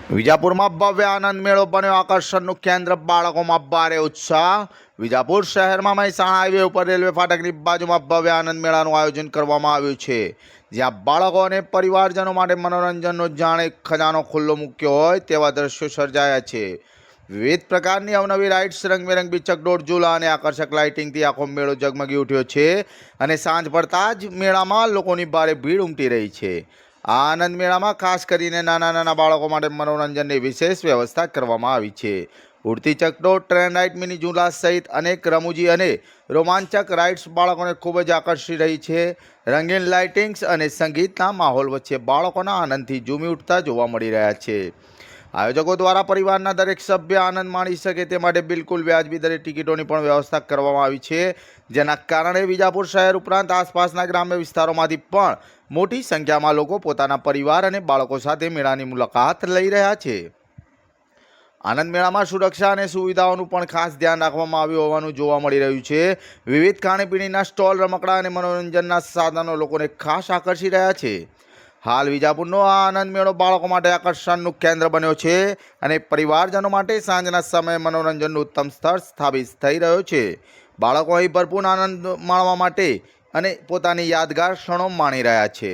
વિજાપુરમાં ભવ્ય આનંદ મેળો બન્યો આકર્ષણનું કેન્દ્ર બાળકોમાં ભારે ઉત્સાહ। વિજાપુર શહેરમાં મહેસાણા હાઈવે ઉપર રેલવે ફાટકની બાજુમાં ભવ્ય આનંદ મેળાનું આયોજન કરવામાં આવ્યું છે, જ્યાં બાળકો અને પરિવારજનો માટે મનોરંજનનો જાણે ખજાનો ખુલ્લો મૂક્યો હોય તેવા દ્રશ્યો સર્જાયા છે। વિવિધ પ્રકારની અવનવી રાઇડ્સ, રંગબેરંગી ચકડોળ, ઝૂલા અને આકર્ષક લાઇટિંગથી આખો મેળો ઝગમગી ઉઠ્યો છે અને સાંજ પડતા જ મેળામાં લોકોની ભારે ભીડ ઉમટી રહી છે। આ આનંદ મેળામાં ખાસ કરીને નાના બાળકો માટે મનોરંજનની વિશેષ વ્યવસ્થા કરવામાં આવી છે। ઉડતી ચકડોળ, ટ્રેન રાઇડ, મિની ઝૂલા સહિત અનેક રમૂજી અને રોમાંચક રાઇડ્સ બાળકોને ખૂબ જ આકર્ષી રહી છે। રંગીન લાઇટિંગ્સ અને સંગીતના માહોલ વચ્ચે બાળકોના આનંદથી ઝૂમી ઉઠતા જોવા મળી રહ્યા છે। આયોજકો દ્વારા પરિવારના દરેક સભ્ય આનંદ માણી શકે તે માટે બિલકુલ વ્યાજબી દરે ટિકિટોની પણ વ્યવસ્થા કરવામાં આવી છે, જેના કારણે વિજાપુર શહેર ઉપરાંત આસપાસના ગ્રામ્ય વિસ્તારોમાંથી પણ મોટી સંખ્યામાં લોકો પોતાના પરિવાર અને બાળકો સાથે મેળાની મુલાકાત લઈ રહ્યા છે। આનંદ મેળામાં સુરક્ષા અને સુવિધાઓનું પણ ખાસ ધ્યાન રાખવામાં આવ્યું હોવાનું જોવા મળી રહ્યું છે। વિવિધ ખાણીપીણીના સ્ટોલ, રમકડા અને મનોરંજનના સાધનો લોકોને ખાસ આકર્ષી રહ્યા છે। હાલ વિજાપુરનો આ આનંદ મેળો બાળકો માટે આકર્ષણનું કેન્દ્ર બન્યો છે અને પરિવારજનો માટે સાંજના સમયે મનોરંજનનું ઉત્તમ સ્થળ સ્થાપિત થઈ રહ્યો છે। બાળકો અહીં ભરપૂર આનંદ માણવા માટે અને પોતાની યાદગાર ક્ષણો માણી રહ્યા છે।